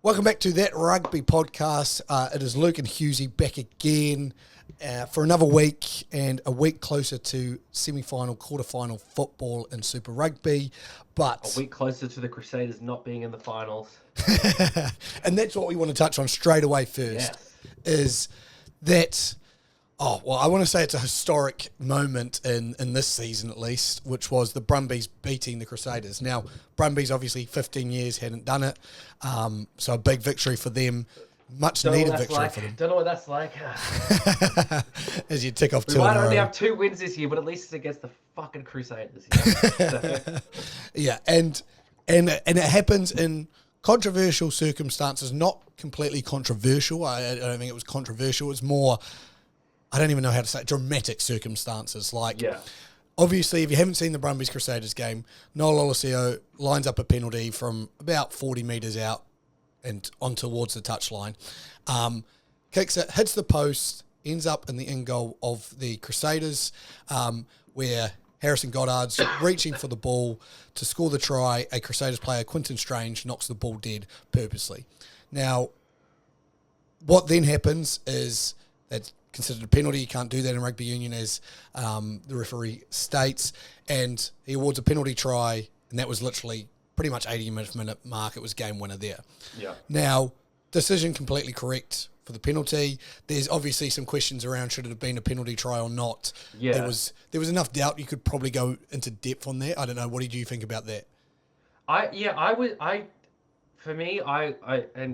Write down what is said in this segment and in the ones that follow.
Welcome back to That Rugby podcast. It is Luke and Hughesy back again for another week and a week closer to semi-final, quarter-final football in Super Rugby. But a week closer to the Crusaders not being in the finals. And that's what we want to touch on straight away first, Yes. is that... Oh, well, I want to say it's a historic moment in this season at least, which was the Brumbies beating the Crusaders. Now, Brumbies obviously 15 years hadn't done it, so a big victory for them, much needed victory for them. Don't know what that's like. As you tick off We two in might a only row. have 2 wins this year, but at least it's against the fucking Crusaders. So, Yeah, and it happens in controversial circumstances, not completely controversial. I don't think it was controversial. It's more... I don't even know how to say it, dramatic circumstances. Like, yeah. obviously, if you haven't seen the Brumbies Crusaders game, Noel Olesio lines up a penalty from about 40 metres out and on towards the touchline. Kicks it, hits the post, ends up in the in goal of the Crusaders, where Harrison Goddard's reaching for the ball to score the try. A Crusaders player, Quinton Strange, knocks the ball dead purposely. Now, what then happens is that's considered a penalty. You can't do that in rugby union, as the referee states, and he awards a penalty try, and that was literally pretty much 80-minute mark. It was game winner there. Yeah. Now, decision completely correct for the penalty. There's obviously some questions around should it have been a penalty try or not. Yeah. There was enough doubt you could probably go into depth on that. I don't know. What did you think about that? And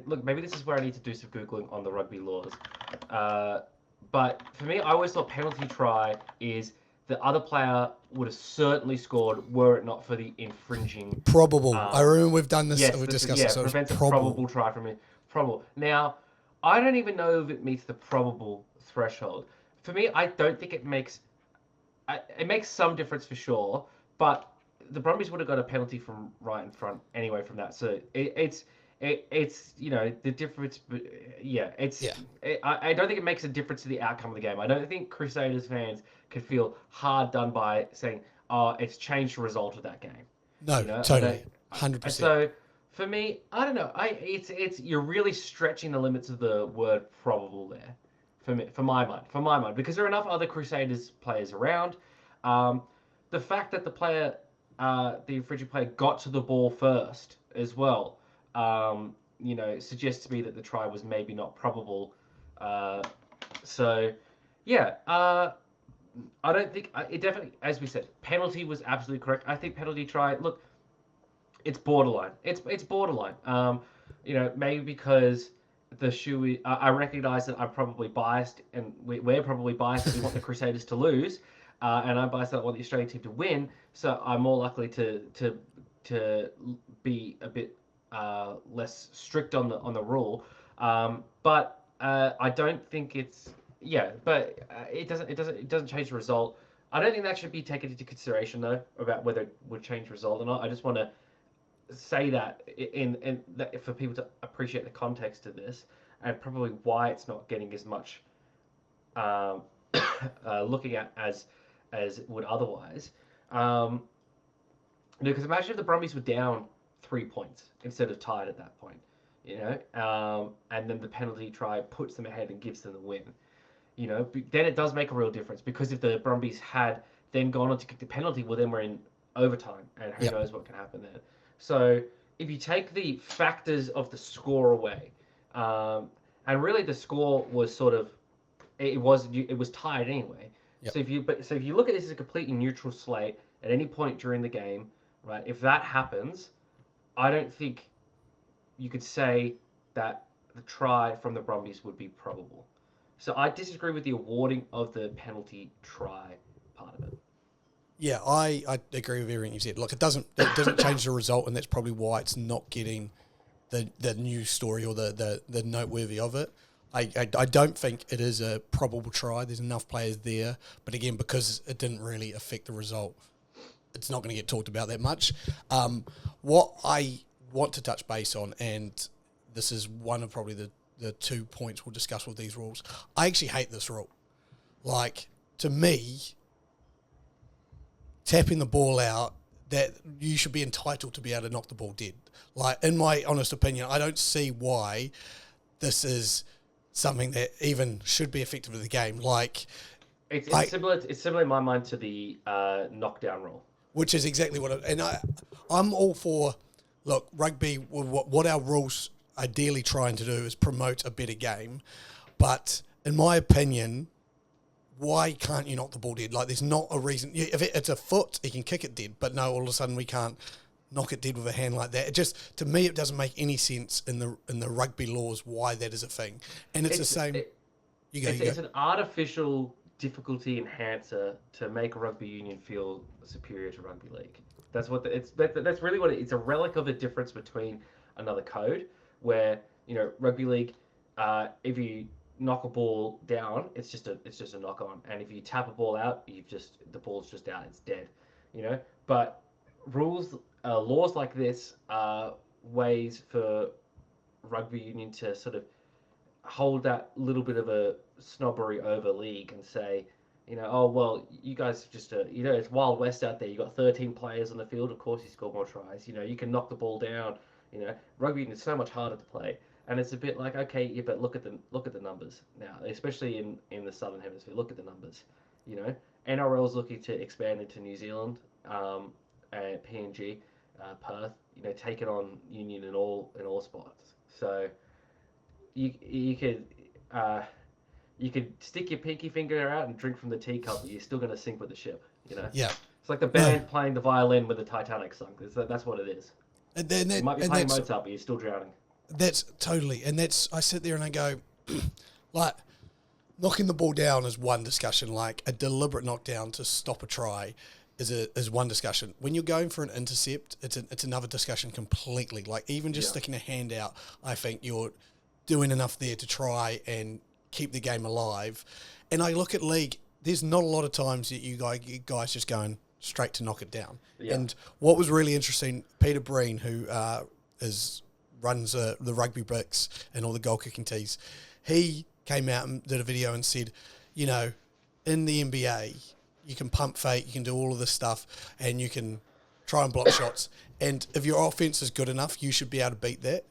look, maybe this is where I need to do some Googling on the rugby laws. But for me, I always thought penalty try is the other player would have certainly scored were it not for the infringing. Probable. I remember we've done this. Yes, We've discussed this. So it's prevents a probable. probable try from me. Probable. Now, I don't even know if it meets the probable threshold. For me, I don't think it makes. It makes some difference for sure, but the Brumbies would have got a penalty from right in front anyway from that. So it's the difference. Yeah, I don't think it makes a difference to the outcome of the game. I don't think Crusaders fans could feel hard done by saying, "Oh, it's changed the result of that game." No, totally, 100%. So for me, I don't know. You're really stretching the limits of the word probable there. For my mind, because there are enough other Crusaders players around. The fact that the infringing player got to the ball first as well, suggests to me that the try was maybe not probable. I don't think it definitely, as we said, penalty was absolutely correct. I think penalty try. Look, it's borderline. It's borderline. Maybe because the shoe. I recognize that I'm probably biased, and we're probably biased that we want the Crusaders to lose, and I'm biased that I want the Australian team to win. So I'm more likely to be a bit less strict on the rule. But I don't think it's But it doesn't change the result. I don't think that should be taken into consideration though about whether it would change the result or not. I just want to say that in that for people to appreciate the context of this and probably why it's not getting as much looking at as it would otherwise. Because imagine if the Brumbies were down 3 points instead of tied at that point, and then the penalty try puts them ahead and gives them the win. Then it does make a real difference, because if the Brumbies had then gone on to kick the penalty, well, then we're in overtime, and who knows what can happen then. So if you take the factors of the score away, and really the score was sort of, it was tied anyway. Yep. So if you look at this as a completely neutral slate at any point during the game, right? If that happens, I don't think you could say that the try from the Brumbies would be probable. So I disagree with the awarding of the penalty try part of it. Yeah, I agree with everything you said. Look, it doesn't change the result, and that's probably why it's not getting the news story or the noteworthy of it. I don't think it is a probable try. There's enough players there, but again, because it didn't really affect the result, it's not going to get talked about that much. What I want to touch base on, and this is one of probably the 2 points we'll discuss with these rules. I actually hate this rule. Like, to me, tapping the ball out that you should be entitled to be able to knock the ball dead. Like, in my honest opinion, I don't see why this is something that even should be effective in the game. Like, It's similar. It's similar in my mind to the knockdown rule. which is exactly I'm all for. Look, rugby. What our rules ideally trying to do is promote a better game, but in my opinion, why can't you knock the ball dead? Like, there's not a reason. If it's a foot, he can kick it dead, but no, all of a sudden we can't knock it dead with a hand like that. It just, to me, it doesn't make any sense in the rugby laws why that is a thing. And it's the same. It's an artificial difficulty enhancer to make rugby union feel superior to rugby league. That's what that's really what it's a relic of a difference between another code where rugby league, if you knock a ball down, it's just a knock on, and if you tap a ball out, the ball's just out, it's dead, But laws like this are ways for rugby union to sort of hold that little bit of a snobbery over league and say, oh, well, you guys just, it's Wild West out there. You got 13 players on the field. Of course, you score more tries. You can knock the ball down. Rugby is so much harder to play, and it's a bit like, okay, yeah, but look at the numbers now, especially in the Southern Hemisphere. Look at the numbers. NRL's looking to expand into New Zealand, and PNG, Perth. Taking on Union in all spots. So you could. You could stick your pinky finger out and drink from the teacup, but you're still going to sink with the ship, Yeah. It's like the band playing the violin with the Titanic song. That's what it is. You might be playing Mozart, but you're still drowning. That's totally, I sit there and I go, like, knocking the ball down is one discussion. Like, a deliberate knockdown to stop a try is one discussion. When you're going for an intercept, it's another discussion completely. Like, even just sticking a hand out, I think you're doing enough there to try and keep the game alive. And I look at league, there's not a lot of times that you guys just going straight to knock it down. Yeah. And what was really interesting, Peter Breen, who runs the rugby bricks and all the goal kicking tees, he came out and did a video and said, in the NBA, you can pump fake, you can do all of this stuff, and you can try and block shots. And if your offense is good enough, you should be able to beat that.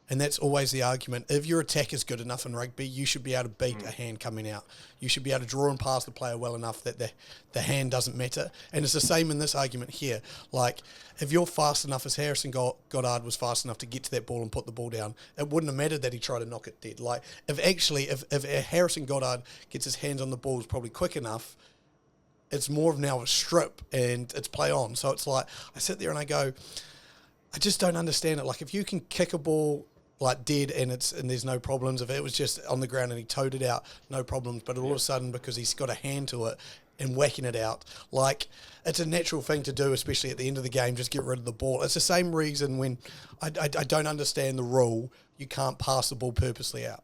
And that's always the argument. If your attack is good enough in rugby, you should be able to beat a hand coming out. You should be able to draw and pass the player well enough that the hand doesn't matter. And it's the same in this argument here. Like, if you're fast enough, as Harrison Goddard was fast enough to get to that ball and put the ball down, it wouldn't have mattered that he tried to knock it dead. Like, if Harrison Goddard gets his hands on the balls probably quick enough, it's more of now a strip and it's play on. So it's like, I sit there and I go, I just don't understand it. Like, if you can kick a ball like dead and there's no problems, if it was just on the ground and he towed it out, no problems, but all of a sudden, because he's got a hand to it and whacking it out, like, it's a natural thing to do, especially at the end of the game, just get rid of the ball. It's the same reason when I don't understand the rule, you can't pass the ball purposely out.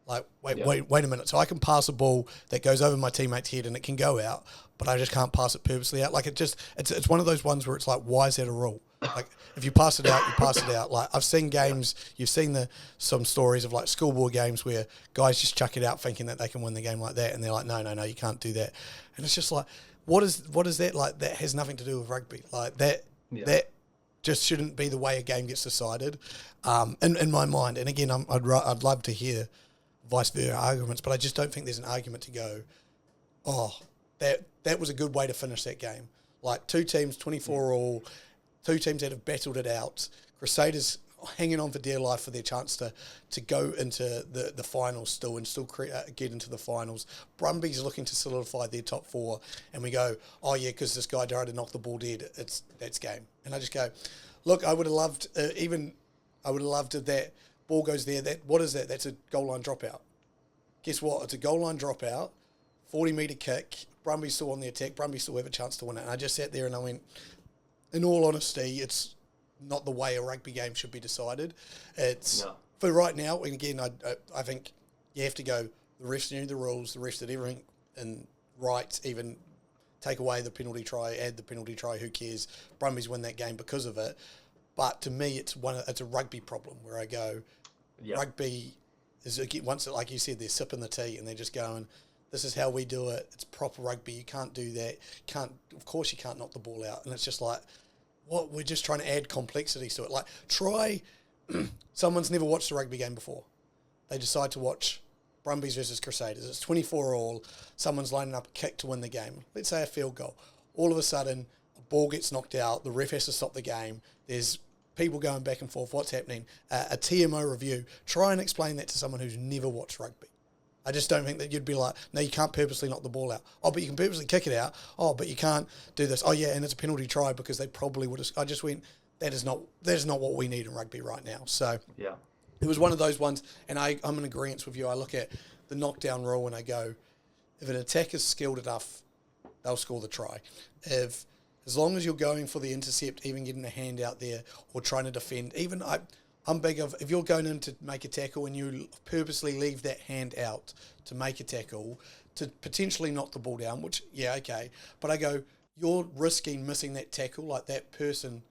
Like, wait a minute. So I can pass a ball that goes over my teammate's head and it can go out, but I just can't pass it purposely out. Like, it's one of those ones where it's like, why is that a rule? Like, if you pass it out, you pass it out. Like, I've seen games, you've seen some stories of like schoolboy games where guys just chuck it out thinking that they can win the game like that, and they're like, no, you can't do that. And it's just like, what is that? Like, that has nothing to do with rugby. Like, that just shouldn't be the way a game gets decided, in my mind. And again, I'd love to hear vice versa arguments, but I just don't think there's an argument to go, oh, that was a good way to finish that game. Like, two teams, 24 all. Two teams that have battled it out. Crusaders hanging on for dear life for their chance to go into the finals still and still get into the finals. Brumbies looking to solidify their top four. And we go, oh, yeah, because this guy tried to knock the ball dead. That's game. And I just go, look, I would have loved, if that ball goes there. What is that? That's a goal line dropout. Guess what? It's a goal line dropout, 40-metre kick. Brumbies still on the attack. Brumbies still have a chance to win it. And I just sat there and I went, in all honesty, it's not the way a rugby game should be decided. For right now, and again, I think you have to go, the refs knew the rules, the refs did everything and right, even take away the penalty try, add the penalty try, who cares? Brumbies win that game because of it. But to me, it's a rugby problem where I go, rugby is, once, like you said, they're sipping the tea and they're just going, this is how we do it. It's proper rugby. You can't do that. Of course you can't knock the ball out. And it's just like, what we're just trying to add complexities to it. Like, try someone's never watched a rugby game before. They decide to watch Brumbies versus Crusaders. It's 24 all. Someone's lining up a kick to win the game. Let's say a field goal. All of a sudden, a ball gets knocked out. The ref has to stop the game. There's people going back and forth. What's happening? A TMO review. Try and explain that to someone who's never watched rugby. I just don't think that you'd be like, no, you can't purposely knock the ball out. Oh, but you can purposely kick it out. Oh, but you can't do this. Oh, yeah, and it's a penalty try because they probably would have. I just went, that is not what we need in rugby right now. So Yeah. it was one of those ones, and I'm in agreement with you. I look at the knockdown rule and I go, if an attack is skilled enough, they'll score the try. As long as you're going for the intercept, even getting a hand out there or trying to defend, I'm big of, if you're going in to make a tackle and you purposely leave that hand out to make a tackle, to potentially knock the ball down, which, yeah, okay. But I go, you're risking missing that tackle, like that person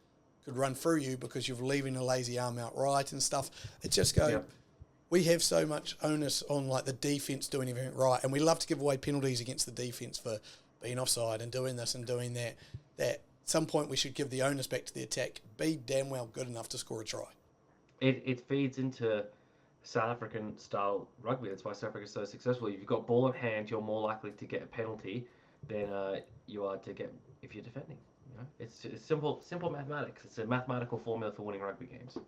could run through you because you're leaving a lazy arm out right and stuff. It just go, we have so much onus on like the defence doing everything right, and we love to give away penalties against the defence for being offside and doing this and doing that, that at some point we should give the onus back to the attack. Be damn well good enough to score a try. It feeds into South African style rugby. That's why South Africa is so successful. If you've got ball in hand, you're more likely to get a penalty than you are to get if you're defending. You know, it's simple mathematics. It's a mathematical formula for winning rugby games.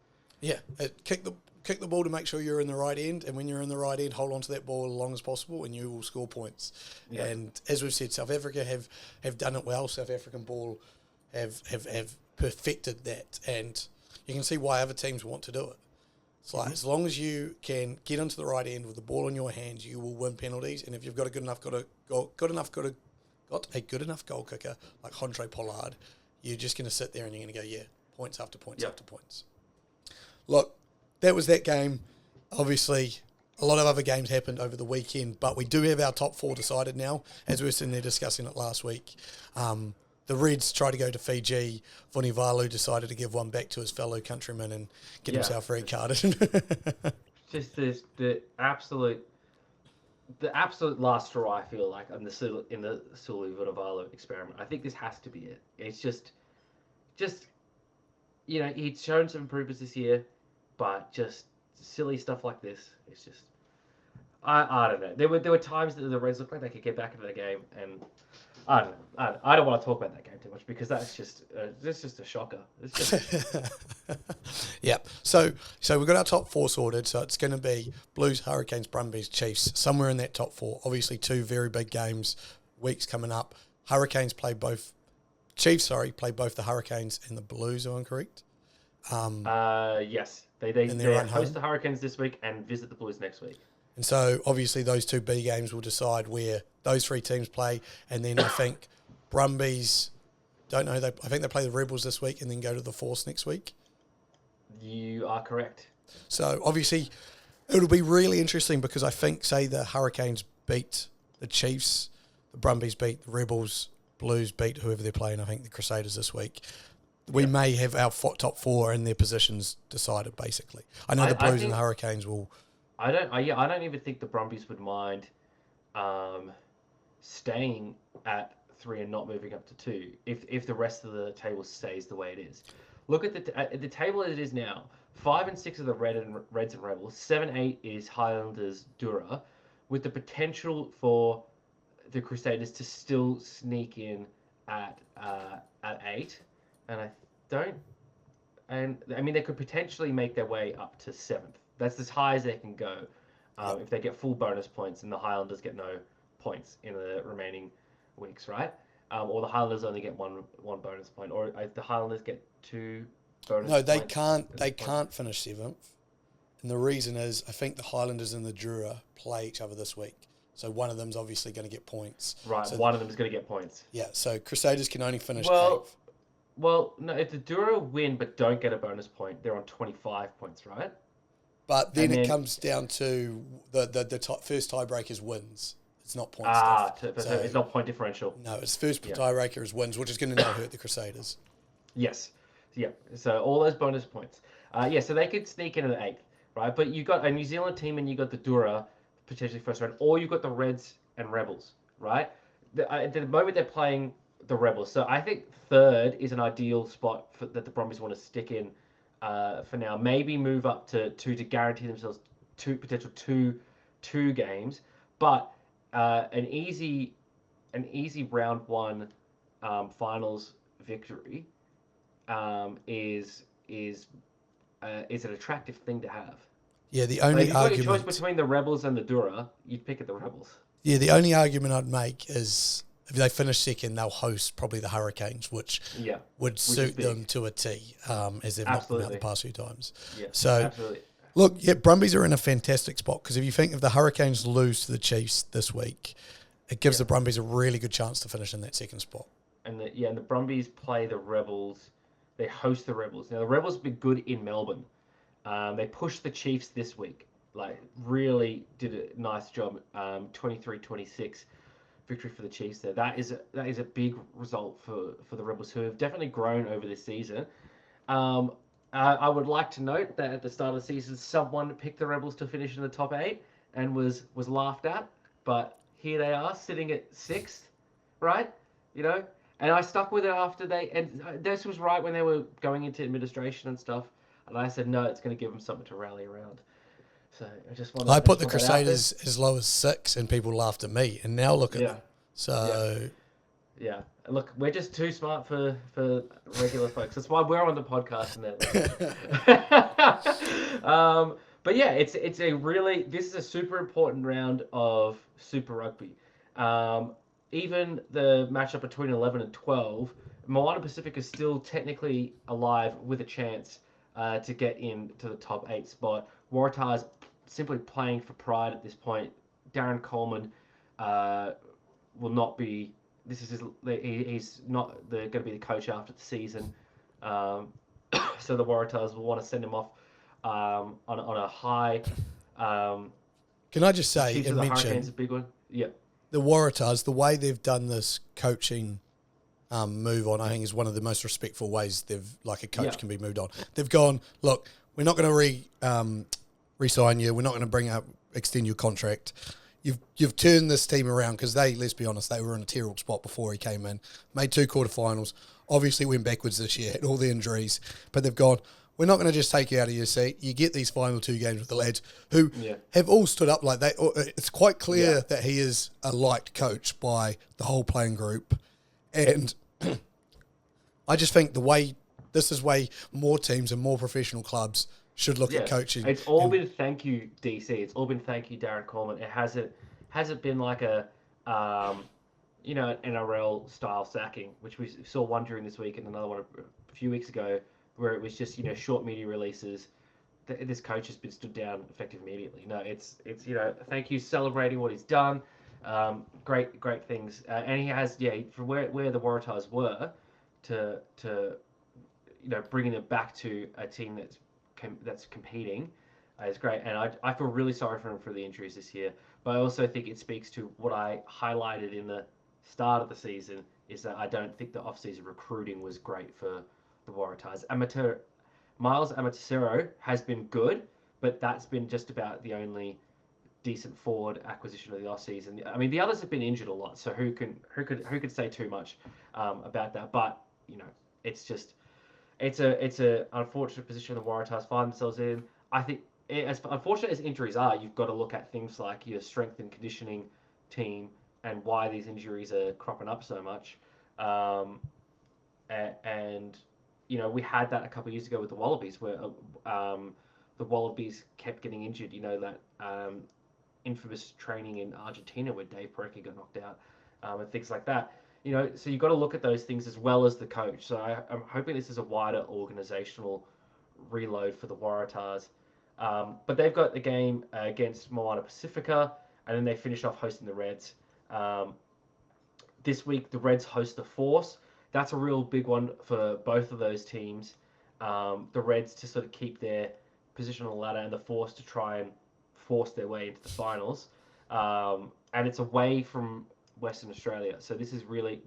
Yeah, kick the ball to make sure you're in the right end, and when you're in the right end, hold on to that ball as long as possible, and you will score points. Yeah. And as we've said, South Africa have done it well. South African ball have perfected that, and you can see why other teams want to do it. It's like, as long as you can get into the right end with the ball in your hands, you will win penalties. And if you've got a good enough goal kicker like Andre Pollard, you're just going to sit there and you're going to go, points after points after points. Look, that was that game. Obviously, a lot of other games happened over the weekend, but we do have our top four decided now, as we were sitting there discussing it last week. The Reds tried to go to Fiji. Vunivalu decided to give one back to his fellow countryman and get himself red carded. Just the absolute last straw, I feel like, in the Sulu Vunivalu experiment. I think this has to be it. It's just he'd shown some improvements this year, but just silly stuff like this. It's just I don't know. There were times that the Reds looked like they could get back into the game, and I don't know. I don't want to talk about that game too much because that's just a shocker. It's just Yep. So we've got our top four sorted. So it's going to be Blues, Hurricanes, Brumbies, Chiefs, somewhere in that top four. Obviously, two very big games, weeks coming up. Chiefs play both the Hurricanes and the Blues, am I correct? Yes. They host the Hurricanes this week and visit the Blues next week. And so, obviously, those two B games will decide where those three teams play. And then I think Brumbies, I think they play the Rebels this week and then go to the Force next week. You are correct. So, obviously, it'll be really interesting because I think, say, the Hurricanes beat the Chiefs, the Brumbies beat the Rebels, Blues beat whoever they're playing, I think the Crusaders this week. We may have our top four and their positions decided, basically. I know the Blues and the Hurricanes will... I don't even think the Brumbies would mind staying at 3 and not moving up to 2 if the rest of the table stays the way it is. Look at the table as it is now. 5 and 6 are the Reds and Rebels. 7-8 is Highlanders Dura, with the potential for the Crusaders to still sneak in at 8. And I mean they could potentially make their way up to 7th. That's as high as they can go if they get full bonus points and the Highlanders get no points in the remaining weeks, right? Or the Highlanders only get one bonus point, or if the Highlanders get 2 bonus points. No, they can't finish 7th. And the reason is I think the Highlanders and the Drua play each other this week. So one of them's obviously going to get points. Right, so one of them is going to get points. Yeah, so Crusaders can only finish 8th. Well, no, if the Drua win but don't get a bonus point, they're on 25 points, right? But then it comes down to the first tiebreaker's wins. It's not point stuff. So it's not point differential. No, it's first tiebreaker is wins, which is going to now hurt the Crusaders. Yes. Yeah. So all those bonus points. So they could sneak in at 8th, right? But you got a New Zealand team and you got the Dura potentially first round, or you got the Reds and Rebels, right? At the moment they're playing the Rebels. So I think third is an ideal spot that the Brumbies want to stick in for now. Maybe move up to two to guarantee themselves two games, but an easy round one finals victory is an attractive thing to have. Yeah, the Like if only you've got your choice argument. between the Rebels and the Dura, you'd pick at the Rebels. Yeah, the only argument I'd make is if they finish second, they'll host probably the Hurricanes, which Yeah, would which is suit big. them to a T, as they've knocked them out the Absolutely. past few times. Yeah, So, absolutely. look, yeah, Brumbies are in a fantastic spot because if you think if the Hurricanes lose to the Chiefs this week, it gives the Brumbies a really good chance to finish in that second spot. And the Brumbies play the Rebels. They host the Rebels. Now the Rebels have been good in Melbourne. They pushed the Chiefs this week. Like really did a nice job. 23-26 victory for the Chiefs there. That is a big result for the Rebels, who have definitely grown over this season. Um, I would like to note that at the start of the season, someone picked the Rebels to finish in the top 8 and was laughed at. But here they are, sitting at 6th, right? You know, and I stuck with it after and this was right when they were going into administration and stuff. And I said, no, it's going to give them something to rally around. So I put the that out there. Crusaders as low as 6 and people laughed at me, and now look at them. So, Yeah. Look, we're just too smart for regular folks. That's why we're on the podcast and that. But yeah, this is a super important round of Super Rugby. Even the matchup between 11 and 12, Moana Pacific is still technically alive with a chance to get into the top 8 spot. Waratahs simply playing for pride at this point. Darren Coleman will not be. He's not going to be the coach after the season. So the Waratahs will want to send him off on a high. can I just say Chiefs and of the mention Hurricanes a big one. Yeah. the Waratahs, the way they've done this coaching move on, I think is one of the most respectful ways a coach can be moved on. They've gone, look, we're not going to re-sign you. We're not going to extend your contract. You've turned this team around because let's be honest, they were in a terrible spot before he came in. Made 2 quarterfinals. Obviously went backwards this year, had all the injuries. But they've gone, we're not going to just take you out of your seat. You get these final 2 games with the lads who have all stood up like that. It's quite clear that he is a liked coach by the whole playing group. And I just think this is way more teams and more professional clubs should look at coaching. It's all been thank you, DC. It's all been thank you, Darren Coleman. It hasn't been like an NRL style sacking, which we saw one during this week and another one a few weeks ago, where it was just short media releases. This coach has been stood down effective immediately. No, it's thank you, celebrating what he's done. Great things, and he has from where the Waratahs were to bringing them back to a team that's competing is great. And I feel really sorry for him for the injuries this year. But I also think it speaks to what I highlighted in the start of the season, is that I don't think the off-season recruiting was great for the Waratahs. Miles Amatero has been good, but that's been just about the only decent forward acquisition of the off-season. I mean, the others have been injured a lot, so who could say too much about that? But it's just it's a unfortunate position the Waratahs find themselves in. I think as unfortunate as injuries are, you've got to look at things like your strength and conditioning team and why these injuries are cropping up so much. And we had that a couple of years ago with the Wallabies, where the Wallabies kept getting injured. That infamous training in Argentina where Dave Parecki got knocked out, and things like that. So you've got to look at those things as well as the coach. So I'm hoping this is a wider organizational reload for the Waratahs. But they've got the game against Moana Pacifica, and then they finish off hosting the Reds. This week, the Reds host the Force. That's a real big one for both of those teams. The Reds to sort of keep their position on the ladder, and the Force to try and force their way into the finals. And it's away from Western Australia. So this is really...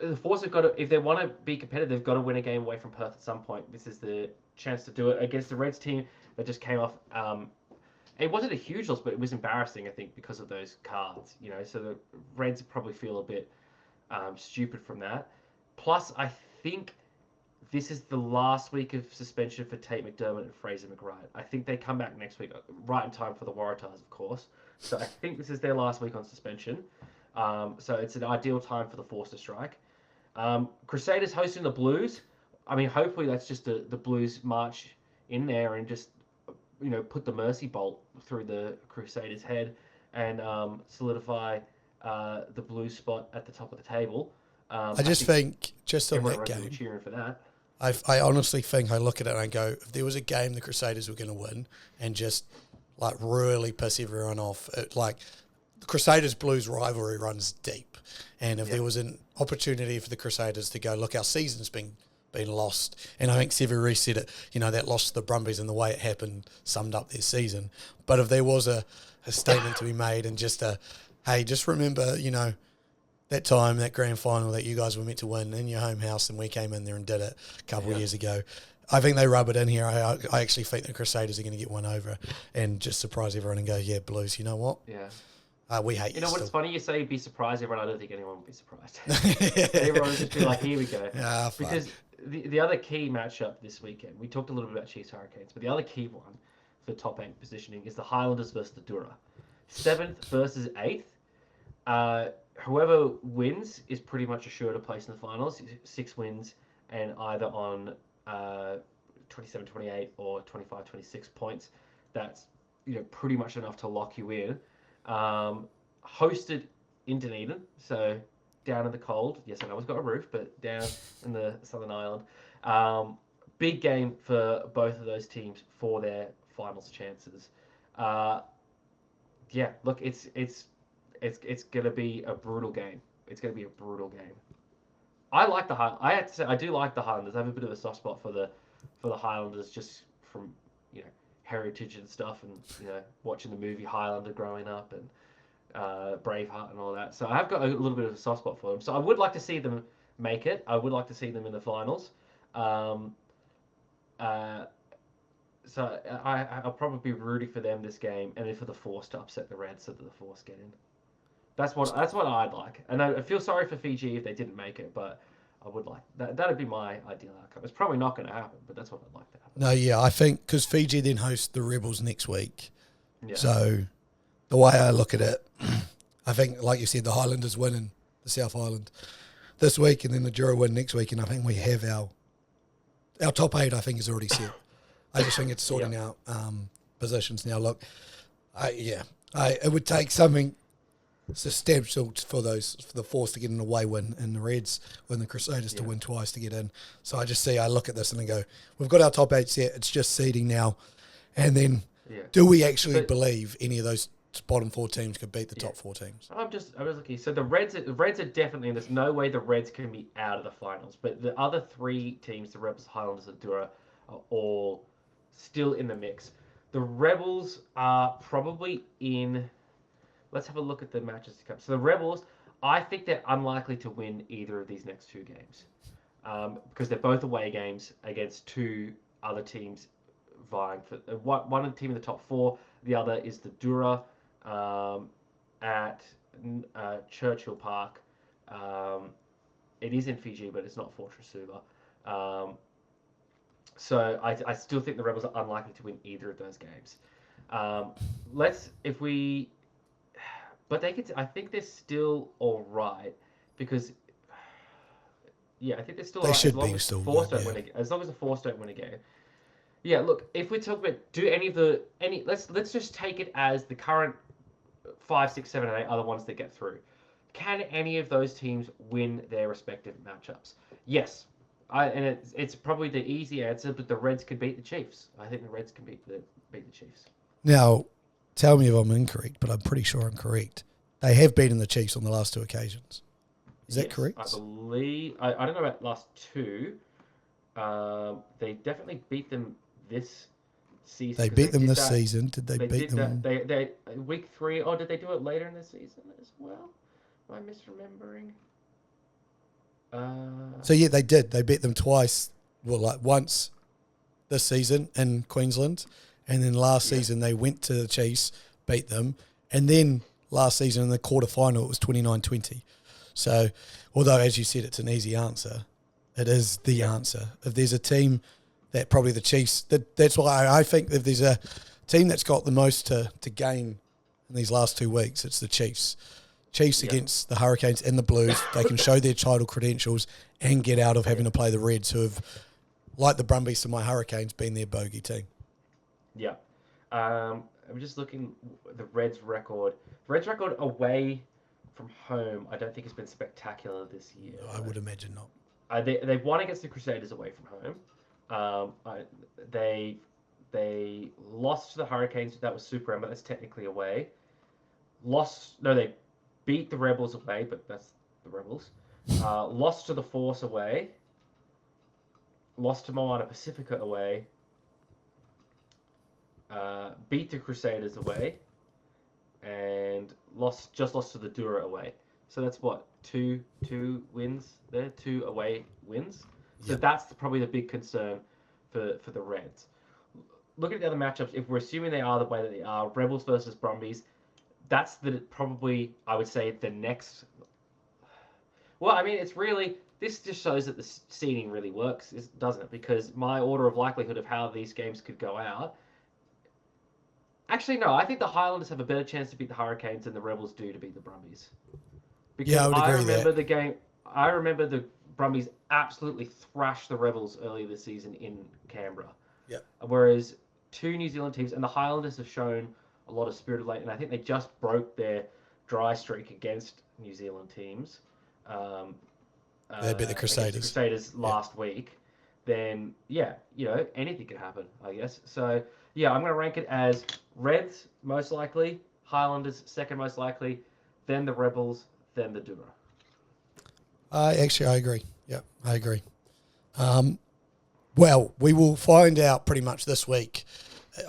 The Force have got to... If they want to be competitive, they've got to win a game away from Perth at some point. This is the chance to do it against the Reds team that just came off... it wasn't a huge loss, but it was embarrassing, I think, because of those cards. So the Reds probably feel a bit stupid from that. Plus, I think this is the last week of suspension for Tate McDermott and Fraser McWright. I think they come back next week, right in time for the Waratahs, of course. So I think this is their last week on suspension. So it's an ideal time for the Force to strike. Crusaders hosting the Blues. I mean, hopefully that's just the Blues march in there and just, put the mercy bolt through the Crusaders' head and solidify the Blues spot at the top of the table. I think just on that game, cheering for that. I honestly think I look at it and I go, if there was a game the Crusaders were going to win and just like really piss everyone off, the Crusaders Blues rivalry runs deep, and if there was an opportunity for the Crusaders to go, look, our season's been lost, and I think Sevu Reece said it, that loss to the Brumbies and the way it happened summed up their season. But if there was a statement to be made and just hey, just remember, that time, that grand final that you guys were meant to win in your home house, and we came in there and did it a couple of years ago. I think they rub it in here. I actually think the Crusaders are going to get one over and just surprise everyone and go, yeah, Blues, you know what? Yeah. We hate you. You know what? Still. It's funny you say be surprised, everyone. I don't think anyone would be surprised. Everyone would just be like, here we go. Because the other key matchup this weekend, we talked a little bit about Chiefs Hurricanes, but the other key one for top 8 positioning is the Highlanders versus the Dura. 7th versus 8th. Whoever wins is pretty much assured a place in the finals. 6 wins and either on 27-28 or 25-26 points. That's pretty much enough to lock you in. Hosted in Dunedin, so down in the cold. Yes, I know it's got a roof, but down in the Southern Island. Big game for both of those teams for their finals chances. Look, it's gonna be a brutal game. It's gonna be a brutal game. I like the Highlanders. I have to say I do like the Highlanders. I have a bit of a soft spot for the Highlanders just from heritage and stuff, and watching the movie Highlander growing up and Braveheart and all that. So I have got a little bit of a soft spot for them. So I would like to see them make it. I would like to see them in the finals. So I'll probably be rooting for them this game, and then for the Force to upset the Reds so that the Force get in. That's what I'd like. And I feel sorry for Fiji if they didn't make it, but I would like that. That'd be my ideal outcome. It's probably not going to happen, but that's what I'd like to happen. No, yeah, I think because Fiji then host the Rebels next week. Yeah. So the way I look at it, I think, like you said, the Highlanders win in the South Island this week, and then the Jura win next week, and I think we have our top 8. I think is already set. I just think it's sorting out positions now. Look, it would take something substantial for the Force to get an away win, and the Reds and the Crusaders to win twice to get in. So I look at this and I go, we've got our top 8 set. It's just seeding now, and then do we actually believe any of those bottom 4 teams could beat the top 4 teams? I was looking. So the Reds are definitely, and there's no way the Reds can be out of the finals. But the other 3 teams, the Rebels, Highlanders, and Dura, are all still in the mix. The Rebels are probably in. Let's have a look at the matches to come. So the Rebels, I think they're unlikely to win either of these next 2 games, because they're both away games against 2 other teams vying for one team in the top 4. The other is the Dura at Churchill Park. It is in Fiji, but it's not Fortress Suva. So I still think the Rebels are unlikely to win either of those games. But they could. I think they're still all right because, I think they're still. They right, should be still good, as long as the Force don't win a game. Yeah, look. If we talk about let's just take it as the current 5, 6, 7, and 8 are the ones that get through. Can any of those teams win their respective matchups? Yes. And it's probably the easy answer, but the Reds could beat the Chiefs. I think the Reds can beat the Chiefs. Now, tell me if I'm incorrect, but I'm pretty sure I'm correct. They have beaten the Chiefs on the last 2 occasions. Is that correct? I believe. I don't know about last 2. They definitely beat them this season. They beat them this season. Did they beat them? They week 3. Oh, did they do it later in the season as well? Am I misremembering? So they did. They beat them twice. Well, once this season in Queensland, and then last season they went to the Chiefs, beat them, and then last season in the quarterfinal it was 29-20. So, although, as you said, it's an easy answer, it is the answer. If there's a team that probably the Chiefs, that's why I think if there's a team that's got the most to gain in these last 2 weeks, it's the Chiefs. Chiefs against the Hurricanes and the Blues, they can show their title credentials and get out of having to play the Reds, who have, like the Brumbies to my Hurricanes, been their bogey team. Yeah. I'm just looking the Reds' record. The Reds' record away from home, I don't think has been spectacular this year. I would imagine not. They've won against the Crusaders away from home. They lost to the Hurricanes. That was Super M, but that's technically away. They beat the Rebels away, but that's the Rebels. Lost to the Force away. Lost to Moana Pacifica away. Beat the Crusaders away. And just lost to the Dura away. So that's what, two wins there, 2 away wins. So that's probably the big concern for the Reds. Looking at the other matchups, if we're assuming they are the way that they are, Rebels versus Brumbies, that's probably, I would say, the next. Well, I mean, this just shows that the seeding really works, doesn't it? Because my order of likelihood of how these games could go out. Actually, no, I think the Highlanders have a better chance to beat the Hurricanes than the Rebels do to beat the Brumbies. Because I would agree remember that. the game. I remember the Brumbies absolutely thrashed the Rebels earlier this season in Canberra. Yeah. Whereas 2 New Zealand teams, and the Highlanders have shown a lot of spirit of late, and I think they just broke their dry streak against New Zealand teams. They beat the Crusaders. The Crusaders last week. Then, anything could happen, I guess. So, I'm going to rank it as Reds, most likely, Highlanders, second most likely, then the Rebels, then the Dura. I agree. Yeah, I agree. Well, we will find out pretty much this week.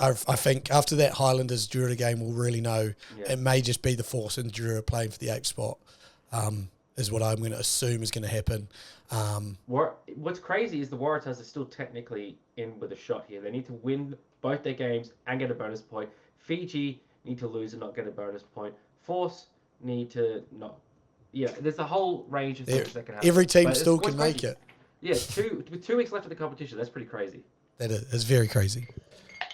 I think after that Highlanders Dura game, we'll really know. Yeah. It may just be the Force and Dura playing for the 8th spot, is what I'm going to assume is going to happen. What's crazy is the Waratahs are still technically in with a shot here. They need to win both their games and get a bonus point. Fiji need to lose and not get a bonus point. Force need to not. Yeah, there's a whole range of things that can happen. Every team still can make it. Yeah, with 2 weeks left of the competition, that's pretty crazy. That is. It's very crazy.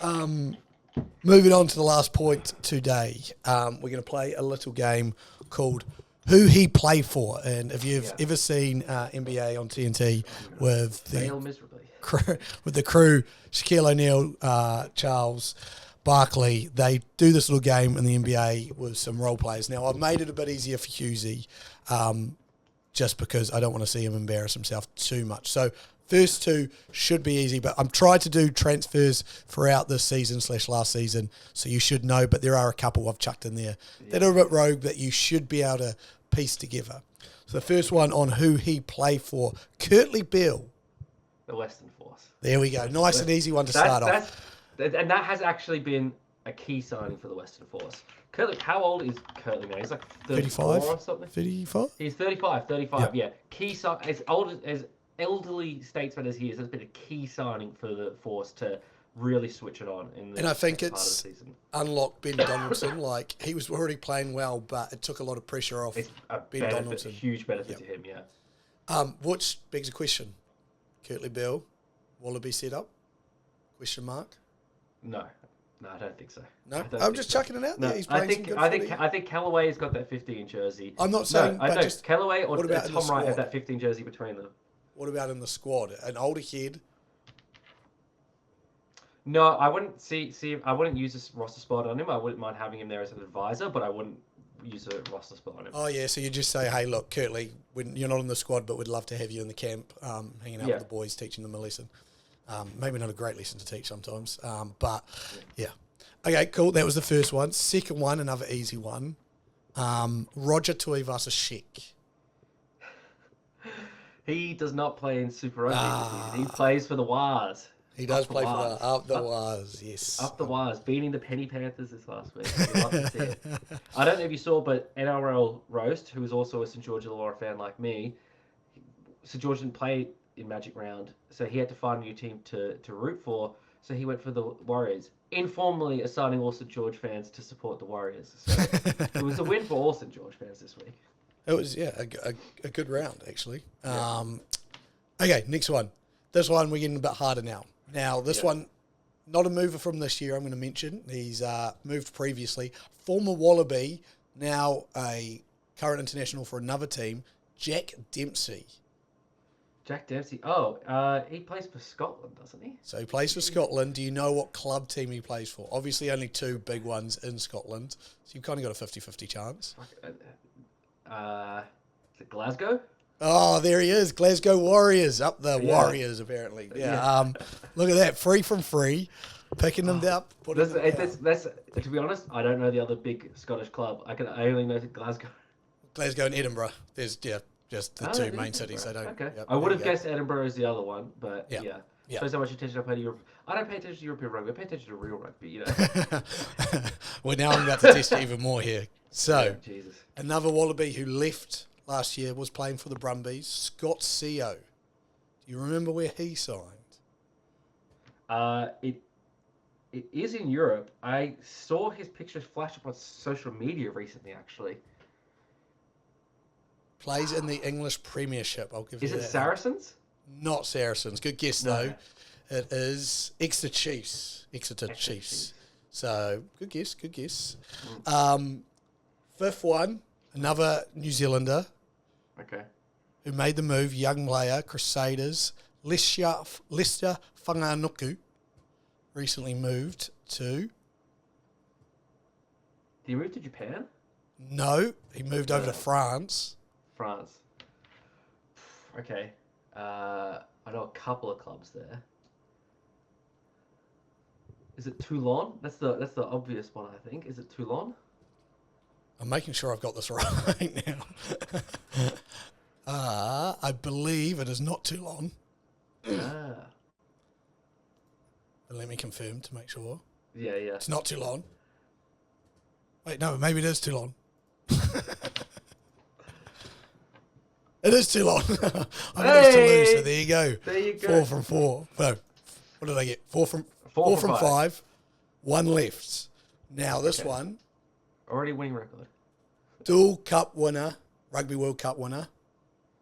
Moving on to the last point today, we're going to play a little game called Who He Play For. And if you've ever seen NBA on TNT with the crew, Shaquille O'Neal, Charles Barkley, they do this little game in the NBA with some role players. Now, I've made it a bit easier for Husey, just because I don't want to see him embarrass himself too much. So first 2 should be easy, but I'm trying to do transfers throughout this season / last season, so you should know, but there are a couple I've chucked in there that are a bit rogue that you should be able to piece together. So the first one on Who He Play For, Kurtley Beale. The Western Force. There we go. Nice and easy one to start off. And that has actually been a key signing for the Western Force. How old is Kurtley now? He's like 35 or something? 35? He's 35, yeah. Key as old as elderly statesman as he is, has been a key signing for the Force to really switch it on. And I think it's unlocked Ben Donaldson. Like, he was already playing well, but it took a lot of pressure off Ben Donaldson. A huge benefit to him, Which begs a question. Kurtley Beale, Wallaby set up? Question mark? No, I don't think so. No, I'm just chucking it out there. He's playing some good footy. I think Callaway has got that 15 jersey. I'm not saying, but just Callaway or Tom Wright have that 15 jersey between them. What about in the squad? An older kid? No, I wouldn't I wouldn't use this roster spot on him. I wouldn't mind having him there as an advisor, but I wouldn't use a roster spot on him. Oh yeah, so you just say, hey, look, Kurtley, you're not in the squad, but we'd love to have you in the camp, hanging out with the boys, teaching them a lesson. Maybe not a great lesson to teach sometimes, but yeah. Okay, cool. That was the first one. Second one, another easy one. Roger Tuivasa-Sheck. He does not play in Super Rugby. He plays for the Wars. He does play for the Wars, yes. Up the Wars, beating the Penny Panthers this last week. Love to see it. I don't know if you saw, but NRL Roast, who is also a St. George Illawarra fan like me, St. George didn't play in Magic Round, so he had to find a new team to root for, so he went for the Warriors, informally assigning all St. George fans to support the Warriors. So it was a win for all St. George fans this week. It was, a good round, actually. Okay, next one. This one, we're getting a bit harder now. Now, this one, not a mover from this year, I'm going to mention. He's moved previously. Former Wallaby, now a current international for another team, Jack Dempsey. Jack Dempsey. Oh, he plays for Scotland, doesn't he? So he plays for Scotland. Do you know what club team he plays for? Obviously, only two big ones in Scotland. So you've kind of got a 50-50 chance. Is it Glasgow? Oh, there he is. Glasgow Warriors. Up the Warriors, apparently. Yeah. Look at that. 3 from 3. Picking them up. That's, to be honest, I don't know the other big Scottish club. I only know Glasgow. Glasgow and Edinburgh. There's, just the two main cities. I don't. Okay. Yep, I would have guessed Edinburgh is the other one, but Yeah. Shows how much attention I pay to Europe. I don't pay attention to European rugby. I pay attention to real rugby, Well, now I'm about to test you even more here. So, Jesus. Another Wallaby who left last year was playing for the Brumbies, Scott Seo. Do you remember where he signed? It is in Europe. I saw his pictures flash up on social media recently, actually. Plays in the English Premiership. I'll give you that. Is it Saracens? Not Saracens. Good guess, though. It is Exeter Chiefs. Exeter Chiefs. So, good guess. Fifth one, another New Zealander. Okay. Who made the move, young player, Crusaders, Lester Whanganuku, recently moved to... Did he move to Japan? No, he moved over to France. France. Okay. I know a couple of clubs there. Is it Toulon? That's the obvious one, I think. Is it Toulon? I'm making sure I've got this right now. I believe it is not Toulon. But let me confirm to make sure. Yeah. It's not Toulon. Wait, no, maybe it is Toulon. It is Toulon. I got Toulouse, so there you go. There you go. 4 from 4. No, what did I get? 4 from 5. 1 left. Now this one. Already winning record. Dual Cup winner, Rugby World Cup winner,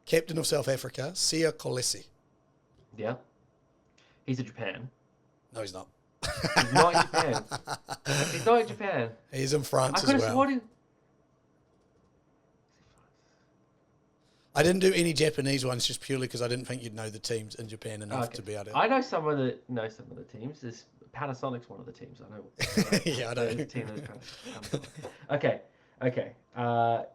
captain of South Africa, Sia Kolisi. Yeah. He's in Japan. No, he's not. He's not in Japan. He's not in Japan. He's in France I could as have well. sworn him. I didn't do any Japanese ones just purely because I didn't think you'd know the teams in Japan enough to be able to. I know some of the teams. There's Panasonic's one of the teams. I know. Yeah, I know. Team is Panasonic. Okay.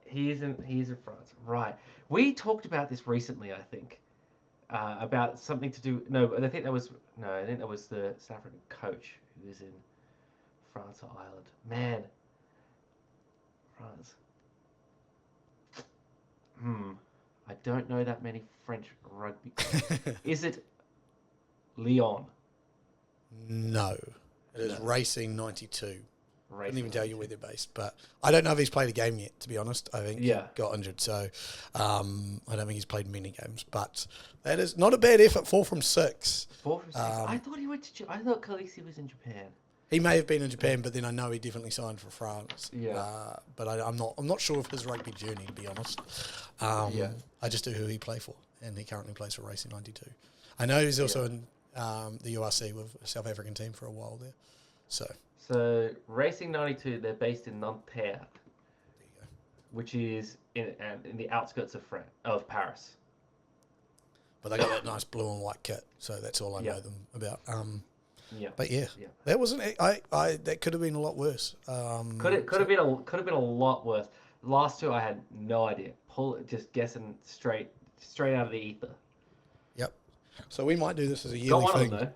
He's in France. Right. We talked about this recently, I think. About something to do. I think that was the South African coach who was in France or Ireland. Man. France. I don't know that many French rugby. Is it Lyon? No. It is Racing 92. I couldn't even tell you where they're based, but I don't know if he's played a game yet, to be honest. I think he got injured, so I don't think he's played many games. But that is not a bad effort, 4 from 6. 4 from 6. I thought he went to I thought Khaleesi was in Japan. He may have been in Japan, but then I know he definitely signed for France. Yeah. But I'm not sure of his rugby journey, to be honest. I just know who he played for, and he currently plays for Racing 92. I know he's also in the URC with a South African team for a while there. So Racing 92, they're based in Nanterre, there you go. which is in the outskirts of Paris. But they got that nice blue and white kit, so that's all I know them about. But that wasn't. That could have been a lot worse. Could have been a lot worse. The last two I had no idea. Just guessing straight out of the ether. Yep. So we might do this as a yearly thing. Though.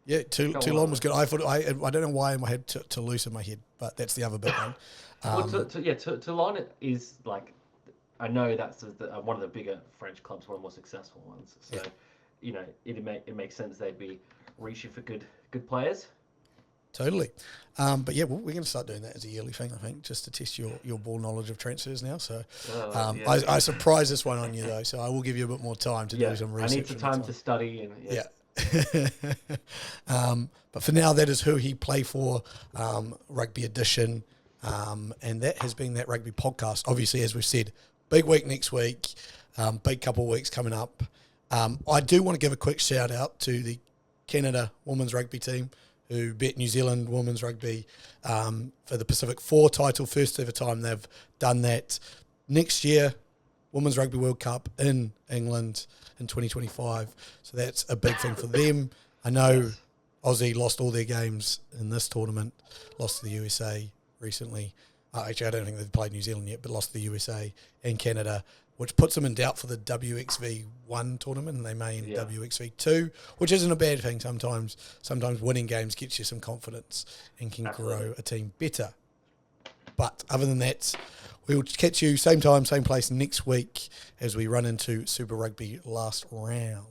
Yeah, Toulon was good. I thought I don't know why I had Toulouse in my head, but that's the other big one. Toulon is like, I know that's one of the bigger French clubs, one of the more successful ones. So, it makes sense they'd be reaching for good players. Totally. But yeah, we're going to start doing that as a yearly thing, I think, just to test your ball knowledge of transfers now. So I surprised this one on you, though, so I will give you a bit more time to do some research. I need some time to study. But for now, that is who he played for, Rugby Edition. And that has been that rugby podcast. Obviously, as we've said, big week next week, big couple of weeks coming up. I do want to give a quick shout out to the Canada women's rugby team who beat New Zealand women's rugby for the Pacific Four title. First ever time they've done that. Next year, Women's Rugby World Cup in England in 2025. So that's a big thing for them. I know Aussie lost all their games in this tournament, lost to the USA recently. Actually, I don't think they've played New Zealand yet, but lost to the USA and Canada, which puts them in doubt for the WXV1 tournament, and they may in WXV2, which isn't a bad thing sometimes. Sometimes winning games gets you some confidence and can grow a team better. But other than that, we'll catch you same time, same place next week as we run into Super Rugby last round.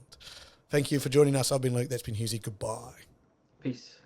Thank you for joining us. I've been Luke. That's been Husey. Goodbye. Peace.